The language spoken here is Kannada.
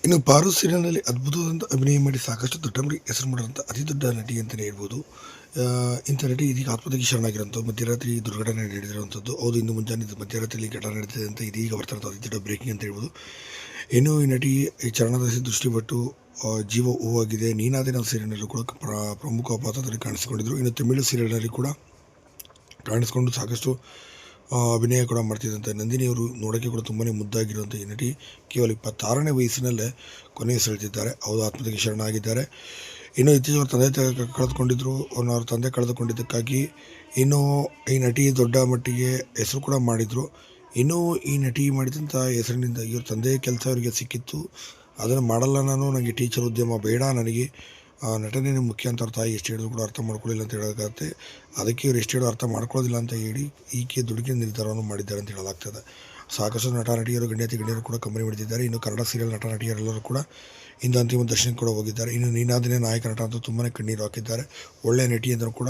ಇನ್ನು ಪಾರು ಸೀರಿಯಲ್‌ನಲ್ಲಿ ಅದ್ಭುತವಾದಂಥ ಅಭಿನಯ ಮಾಡಿ ಸಾಕಷ್ಟು ದೊಡ್ಡ ಹೆಸರು ಮಾಡಿದಂಥ ಅತಿ ದೊಡ್ಡ ನಟಿ ಅಂತಲೇ ಹೇಳ್ಬೋದು. ಇಂಥ ನಟಿ ಇದೀಗ ಆತ್ಮಹತ್ಯೆಗೆ ಶರಣಾಗಿರುವಂಥದ್ದು, ಮಧ್ಯರಾತ್ರಿ ದುರ್ಘಟನೆ ನಡೆದಿರುವಂಥದ್ದು. ಹೌದು, ಇಂದು ಮುಂಜಾನೆ ಮಧ್ಯರಾತ್ರಿಯಲ್ಲಿ ಘಟನೆ ನಡೆದಿದೆ ಅಂತ ಇದೀಗ ಬರ್ತಿರೋದು ಅತಿ ದೊಡ್ಡ ಬ್ರೇಕಿಂಗ್ ಅಂತ ಹೇಳ್ಬೋದು. ಇನ್ನು ಈ ನಟಿ ಈ ಚರಣದಲ್ಲಿ ದೃಷ್ಟಿಪಟ್ಟು ಜೀವ ಹೂವಾಗಿದೆ. ನೀನಾದೆ ನಾವು ಸೀರಿಯಲ್‌ನಲ್ಲೂ ಕೂಡ ಪ್ರಮುಖ ಪಾತ್ರದಲ್ಲಿ ಕಾಣಿಸಿಕೊಂಡಿದ್ದರು. ಇನ್ನು ತಮಿಳು ಸೀರಿಯಲ್‌ನಲ್ಲಿ ಕೂಡ ಕಾಣಿಸ್ಕೊಂಡು ಸಾಕಷ್ಟು ಅಭಿನಯ ಕೂಡ ಮಾಡ್ತಿದ್ದಂಥ ನಂದಿನಿಯವರು ನೋಡೋಕ್ಕೆ ಕೂಡ ತುಂಬಾ ಮುದ್ದಾಗಿರುವಂಥ ಈ ನಟಿ ಕೇವಲ 26ನೇ ವಯಸ್ಸಿನಲ್ಲೇ ಕೊನೆಗೆ ಸೆಳೆದಿದ್ದಾರೆ. ಹೌದು, ಆತ್ಮಹತ್ಯೆಗೆ ಶರಣಾಗಿದ್ದಾರೆ. ಇನ್ನು ಇತ್ತೀಚೆಗೆ ಅವ್ರ ತಂದೆ ಕಳೆದುಕೊಂಡಿದ್ದರು. ಅವ್ರ ತಂದೆ ಕಳೆದುಕೊಂಡಿದ್ದಕ್ಕಾಗಿ ಇನ್ನೂ ಈ ನಟಿ ದೊಡ್ಡ ಮಟ್ಟಿಗೆ ಹೆಸರು ಕೂಡ ಮಾಡಿದರು. ಇನ್ನೂ ಈ ನಟಿ ಮಾಡಿದಂಥ ಹೆಸರಿನಿಂದ ಇವ್ರ ತಂದೆ ಕೆಲಸ ಇವರಿಗೆ ಸಿಕ್ಕಿತ್ತು. ಅದನ್ನು ಮಾಡಲ್ಲ ನಾನು, ನನಗೆ ಟೀಚರ್ ಉದ್ಯಮ ಬೇಡ, ನನಗೆ ನಟನೆ ಮುಖ್ಯ ಅಂತ ಅವ್ರ ತಾಯಿ ಎಷ್ಟು ಹೇಳಿದ್ರು ಕೂಡ ಅರ್ಥ ಮಾಡ್ಕೊಳ್ಳಿಲ್ಲ ಅಂತ ಹೇಳೋಕ್ಕಾಗುತ್ತೆ. ಅದಕ್ಕೆ ಇವ್ರು ಎಷ್ಟು ಹೇಳೋ ಅರ್ಥ ಮಾಡ್ಕೊಳ್ಳೋದಿಲ್ಲ ಅಂತ ಹೇಳಿ ಈಕೆ ದುಡುಕಿನ ನಿರ್ಧಾರವನ್ನು ಮಾಡಿದ್ದಾರೆ ಅಂತ ಹೇಳಲಾಗ್ತದೆ. ಸಾಕಷ್ಟು ನಟ ನಟಿಯರು ಗಣ್ಯರು ಕೂಡ ಕಂಬನಿ ಮಿಡಿದಿದ್ದಾರೆ. ಇನ್ನು ಕನ್ನಡ ಸೀರಿಯಲ್ ನಟ ನಟಿಯರೆಲ್ಲರೂ ಕೂಡ ಇಂದು ಅಂತಿಮ ದರ್ಶನಕ್ಕೆ ಕೂಡ ಹೋಗಿದ್ದಾರೆ. ಇನ್ನು ನೀನಾದನೇ ನಾಯಕ ನಟ ಅಂತೂ ತುಂಬಾ ಕಣ್ಣೀರು ಹಾಕಿದ್ದಾರೆ. ಒಳ್ಳೆಯ ನಟಿ ಅಂದರೂ ಕೂಡ